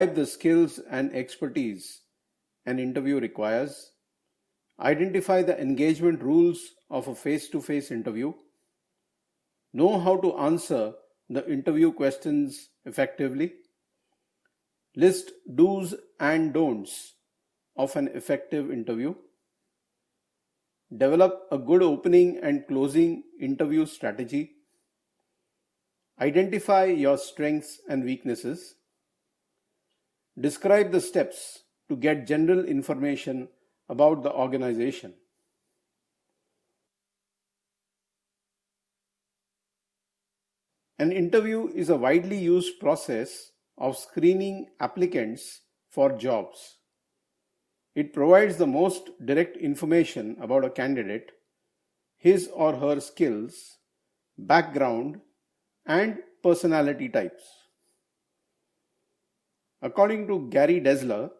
The skills and expertise an interview requires. Identify the engagement rules of a face to face interview. Know how to answer the interview questions effectively. List do's and don'ts of an effective interview. Develop a good opening and closing interview strategy. Identify your strengths and weaknesses. Describe the steps to get general information about the organization. An interview is a widely used process of screening applicants for jobs. It provides the most direct information about a candidate, his or her skills, background, and personality types. According to Gary Dessler,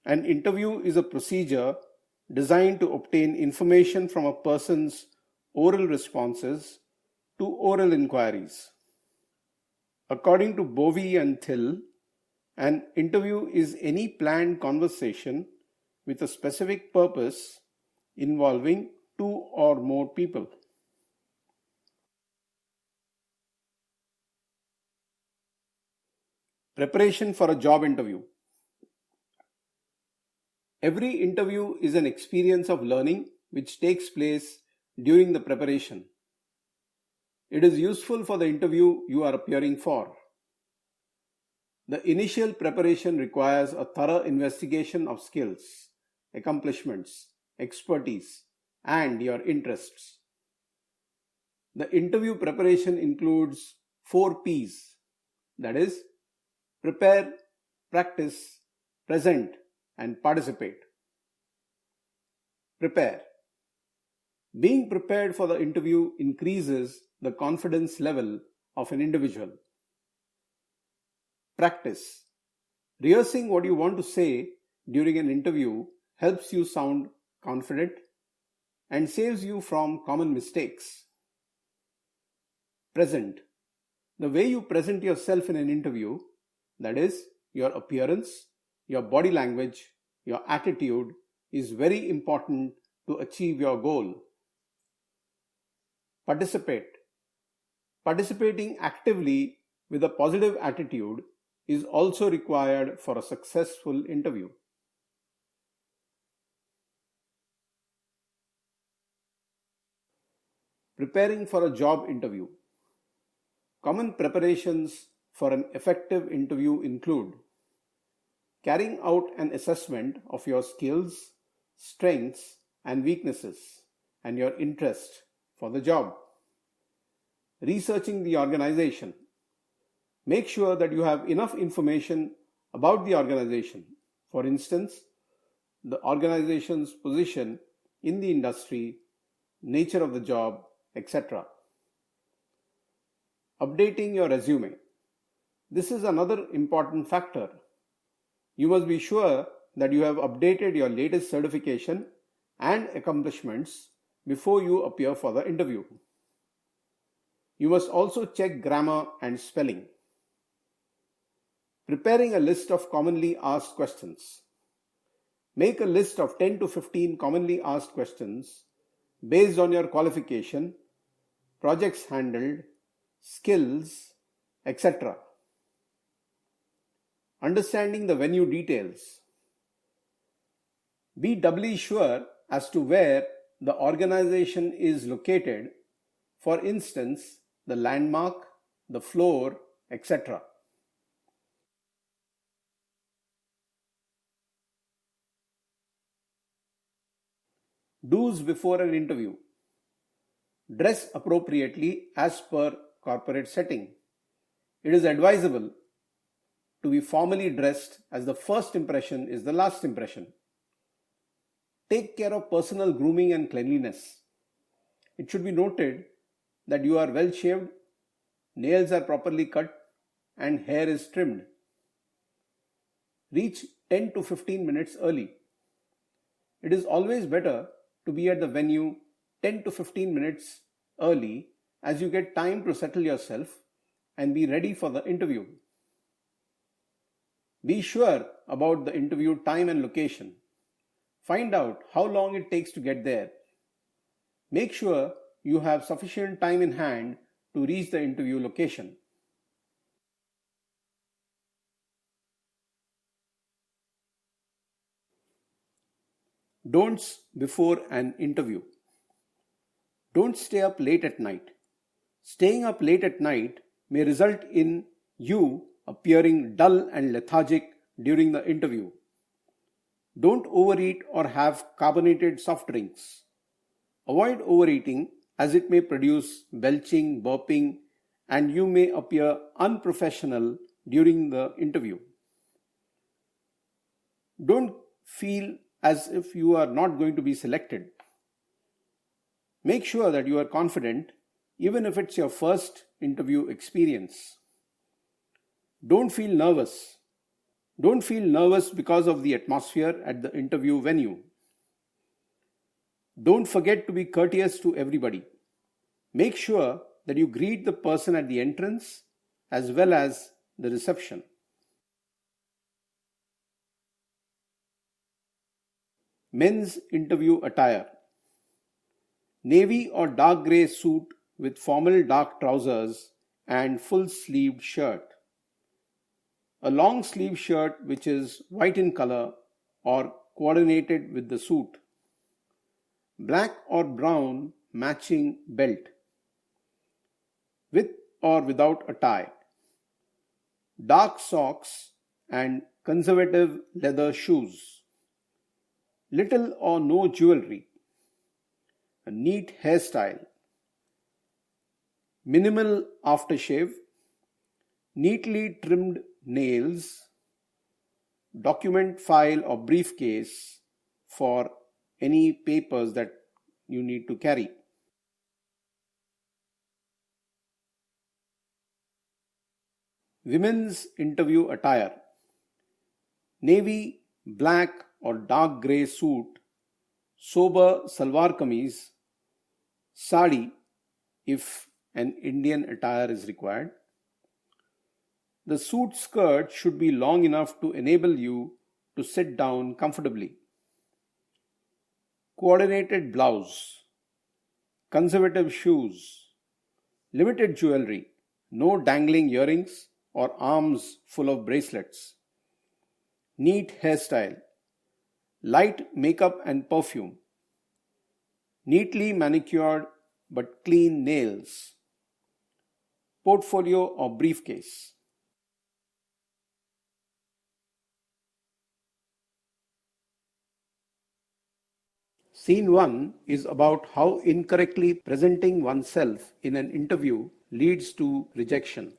an interview is a procedure designed to obtain information from a person's oral responses to oral inquiries. According to Bovey and Thill, an interview is any planned conversation with a specific purpose involving two or more people. Preparation for a job interview. Every interview is an experience of learning which takes place during the preparation. It is useful for the interview you are appearing for. The initial preparation requires a thorough investigation of skills, accomplishments, expertise, and your interests. The interview preparation includes 4 P's, that is, prepare, practice, present, and participate. Prepare. Being prepared for the interview increases the confidence level of an individual. Practice. Rehearsing what you want to say during an interview helps you sound confident and saves you from common mistakes. Present. The way you present yourself in an interview, that is, your appearance, your body language, your attitude, is very important to achieve your goal. Participate. Participating actively with a positive attitude is also required for a successful interview. Preparing for a job interview. Common preparations for an effective interview include carrying out an assessment of your skills, strengths, and weaknesses, and your interest for the job. Researching the organization. Make sure that you have enough information about the organization. For instance, the organization's position in the industry, nature of the job, etc. Updating your resume. This is another important factor. You must be sure that you have updated your latest certification and accomplishments before you appear for the interview. You must also check grammar and spelling. Preparing a list of commonly asked questions. Make a list of 10 to 15 commonly asked questions based on your qualification, projects handled, skills, etc. Understanding the venue details. Be doubly sure as to where the organization is located, for instance, the landmark, the floor, etc. Do's before an interview. Dress appropriately as per corporate setting. It is advisable to be formally dressed, as the first impression is the last impression. Take care of personal grooming and cleanliness. It should be noted that you are well shaved, nails are properly cut, and hair is trimmed. Reach 10 to 15 minutes early. It is always better to be at the venue 10 to 15 minutes early, as you get time to settle yourself and be ready for the interview. Be sure about the interview time and location. Find out how long it takes to get there. Make sure you have sufficient time in hand to reach the interview location. Don'ts before an interview. Don't stay up late at night. Staying up late at night may result in you appearing dull and lethargic during the interview. Don't overeat or have carbonated soft drinks. Avoid overeating as it may produce belching, burping, and you may appear unprofessional during the interview. Don't feel as if you are not going to be selected. Make sure that you are confident even if it's your first interview experience. Don't feel nervous. Don't feel nervous because of the atmosphere at the interview venue. Don't forget to be courteous to everybody. Make sure that you greet the person at the entrance as well as the reception. Men's interview attire. Navy or dark grey suit with formal dark trousers and full sleeved shirt. A long sleeve shirt which is white in color or coordinated with the suit. Black or brown matching belt. With or without a tie. Dark socks and conservative leather shoes. Little or no jewelry. A neat hairstyle. Minimal aftershave. Neatly trimmed nails. Document file or briefcase for any papers that you need to carry. Women's interview attire. Navy, black or dark grey suit, sober salwar kameez, sari if an Indian attire is required. The suit skirt should be long enough to enable you to sit down comfortably. Coordinated blouse, conservative shoes, limited jewelry, no dangling earrings or arms full of bracelets. Neat hairstyle, light makeup and perfume. Neatly manicured but clean nails. Portfolio or briefcase. Scene 1 is about how incorrectly presenting oneself in an interview leads to rejection.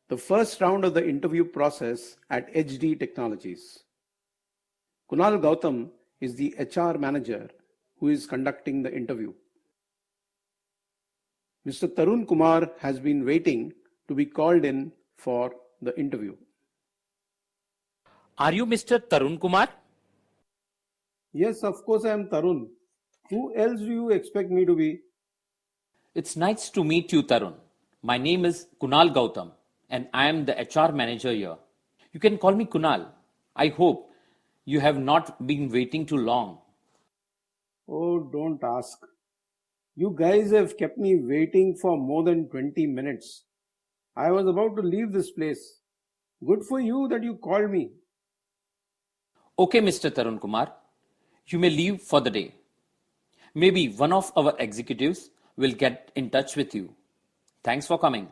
The first round of the interview process at HD Technologies. Kunal Gautam is the HR manager who is conducting the interview. Mr. Tarun Kumar has been waiting to be called in for the interview. Are you Mr. Tarun Kumar? Yes, of course I am Tarun. Who else do you expect me to be? It's nice to meet you, Tarun. My name is Kunal Gautam and I am the HR manager here. You can call me Kunal. I hope you have not been waiting too long. Oh, don't ask. You guys have kept me waiting for more than 20 minutes. I was about to leave this place. Good for you that you called me. Okay, Mr. Tarun Kumar, you may leave for the day. Maybe one of our executives will get in touch with you. Thanks for coming.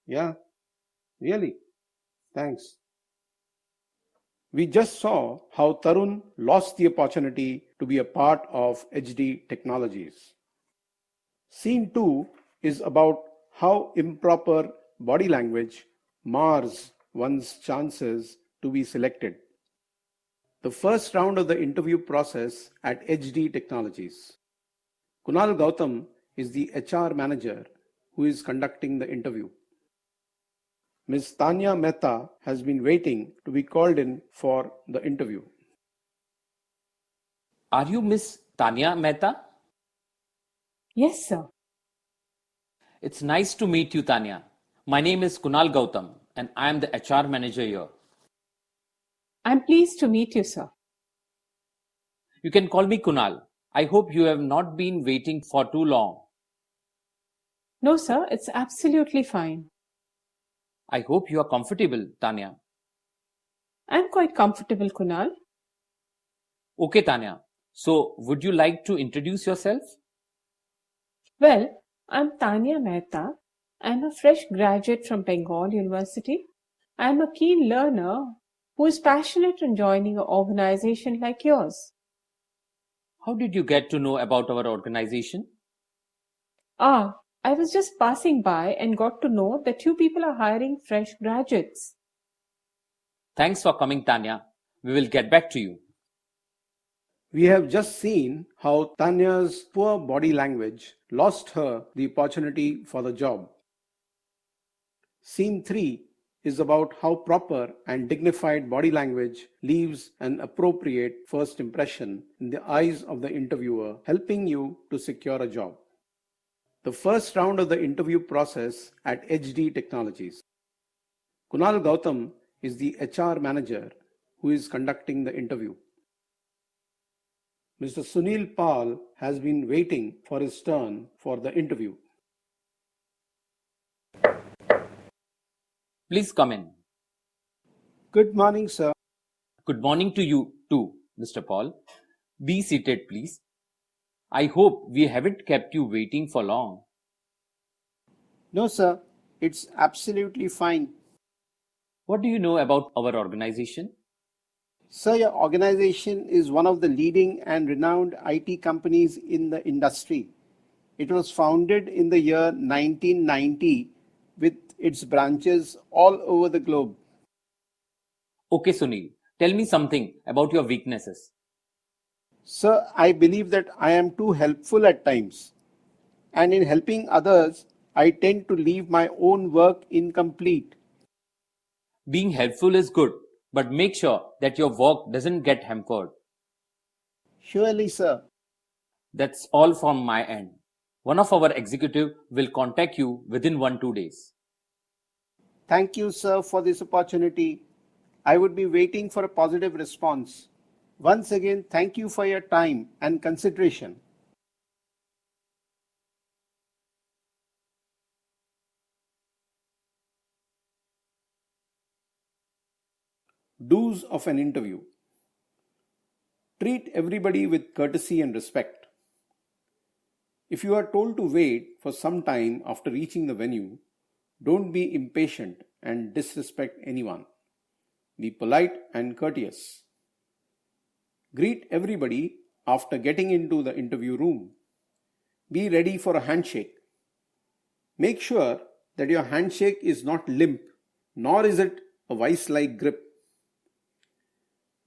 Yeah, really. Thanks. We just saw how Tarun lost the opportunity to be a part of HD Technologies. Scene 2 is about how improper body language mars one's chances to be selected. The first round of the interview process at HD Technologies. Kunal Gautam is the HR manager who is conducting the interview. Ms. Tanya Mehta has been waiting to be called in for the interview. Are you Miss Tanya Mehta? Yes, sir. It's nice to meet you, Tanya. My name is Kunal Gautam and I am the HR manager here. I'm pleased to meet you, sir. You can call me Kunal. I hope you have not been waiting for too long. No, sir, it's absolutely fine. I hope you are comfortable, Tanya. I'm quite comfortable, Kunal. Okay, Tanya. So, would you like to introduce yourself? Well, I'm Tanya Mehta. I'm a fresh graduate from Bengal University. I'm a keen learner who is passionate in joining an organization like yours. How did you get to know about our organization? I was just passing by and got to know that you people are hiring fresh graduates. Thanks for coming, Tanya. We will get back to you. We have just seen how Tanya's poor body language lost her the opportunity for the job. Scene 3 is about how proper and dignified body language leaves an appropriate first impression in the eyes of the interviewer, helping you to secure a job. The first round of the interview process at HD Technologies. Kunal Gautam is the HR manager who is conducting the interview. Mr. Sunil Pal has been waiting for his turn for the interview. Please come in. Good morning, sir. Good morning to you too, Mr. Paul. Be seated, please. I hope we haven't kept you waiting for long. No, sir. It's absolutely fine. What do you know about our organization? Sir, your organization is one of the leading and renowned IT companies in the industry. It was founded in the year 1990 with its branches all over the globe. Okay, Sunil, tell me something about your weaknesses. Sir, I believe that I am too helpful at times. And in helping others, I tend to leave my own work incomplete. Being helpful is good, but make sure that your work doesn't get hampered. Surely, sir. That's all from my end. One of our executive will contact you within 1-2 days. Thank you, sir, for this opportunity. I would be waiting for a positive response. Once again, thank you for your time and consideration. Do's of an interview. Treat everybody with courtesy and respect. If you are told to wait for some time after reaching the venue, don't be impatient and disrespect anyone. Be polite and courteous. Greet everybody after getting into the interview room. Be ready for a handshake. Make sure that your handshake is not limp, nor is it a vice-like grip.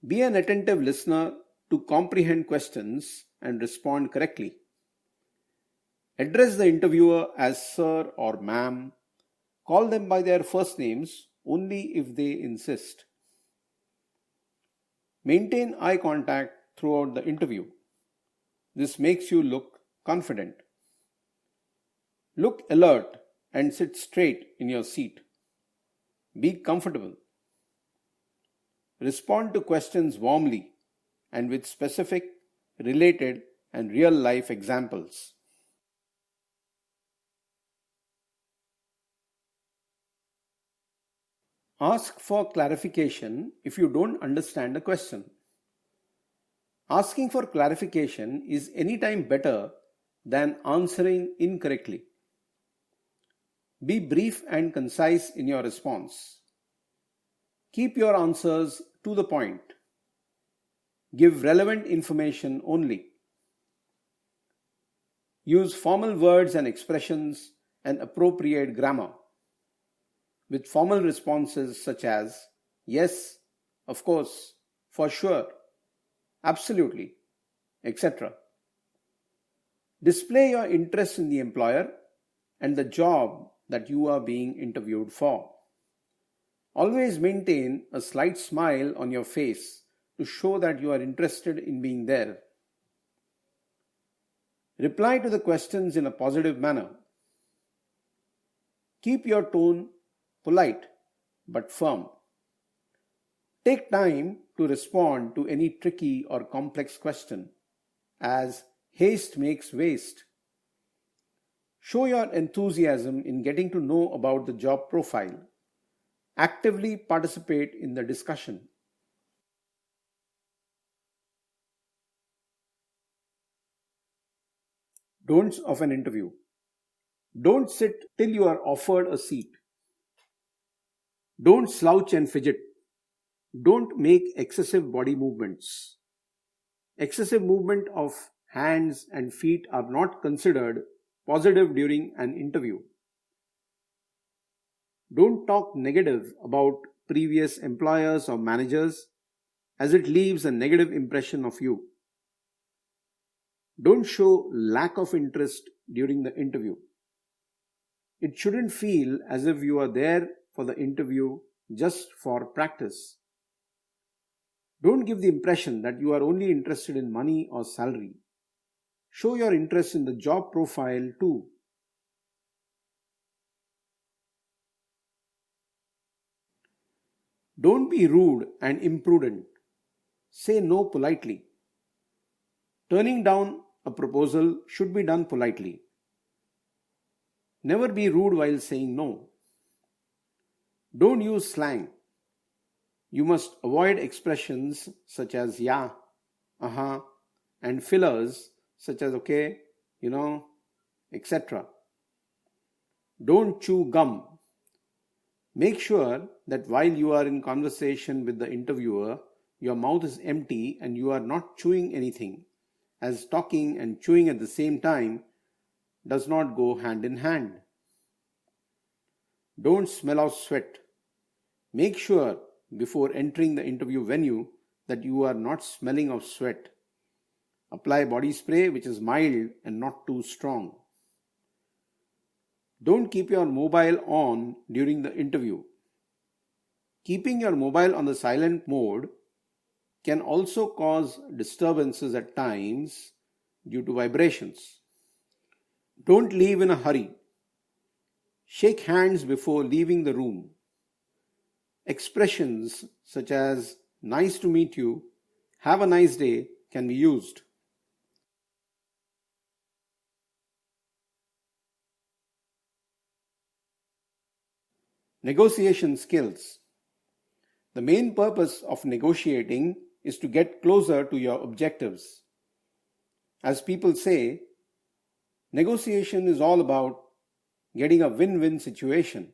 Be an attentive listener to comprehend questions and respond correctly. Address the interviewer as sir or ma'am. Call them by their first names only if they insist. Maintain eye contact throughout the interview. This makes you look confident. Look alert and sit straight in your seat. Be comfortable. Respond to questions warmly and with specific, related, and real life examples. Ask for clarification if you don't understand a question. Asking for clarification is anytime better than answering incorrectly. Be brief and concise in your response. Keep your answers to the point. Give relevant information only. Use formal words and expressions and appropriate grammar, with formal responses such as yes, of course, for sure, absolutely, etc. Display your interest in the employer and the job that you are being interviewed for. Always maintain a slight smile on your face to show that you are interested in being there. Reply to the questions in a positive manner. Keep your tone polite but firm. Take time to respond to any tricky or complex question, as haste makes waste. Show your enthusiasm in getting to know about the job profile. Actively participate in the discussion. Don'ts of an interview. Don't sit till you are offered a seat. Don't slouch and fidget. Don't make excessive body movements. Excessive movement of hands and feet are not considered positive during an interview. Don't talk negative about previous employers or managers, as it leaves a negative impression of you. Don't show lack of interest during the interview. It shouldn't feel as if you are there for the interview just for practice. Don't give the impression that you are only interested in money or salary. Show your interest in the job profile too. Don't be rude and imprudent. Say no politely. Turning down a proposal should be done politely. Never be rude while saying no. Don't use slang. You must avoid expressions such as yeah, uh-huh, and fillers such as okay, etc. Don't chew gum. Make sure that while you are in conversation with the interviewer, your mouth is empty and you are not chewing anything, as talking and chewing at the same time does not go hand in hand. Don't smell of sweat. Make sure before entering the interview venue that you are not smelling of sweat. Apply body spray which is mild and not too strong. Don't keep your mobile on during the interview. Keeping your mobile on the silent mode can also cause disturbances at times due to vibrations. Don't leave in a hurry. Shake hands before leaving the room. Expressions such as nice to meet you, have a nice day can be used. Negotiation skills. The main purpose of negotiating is to get closer to your objectives. As people say, negotiation is all about getting a win-win situation.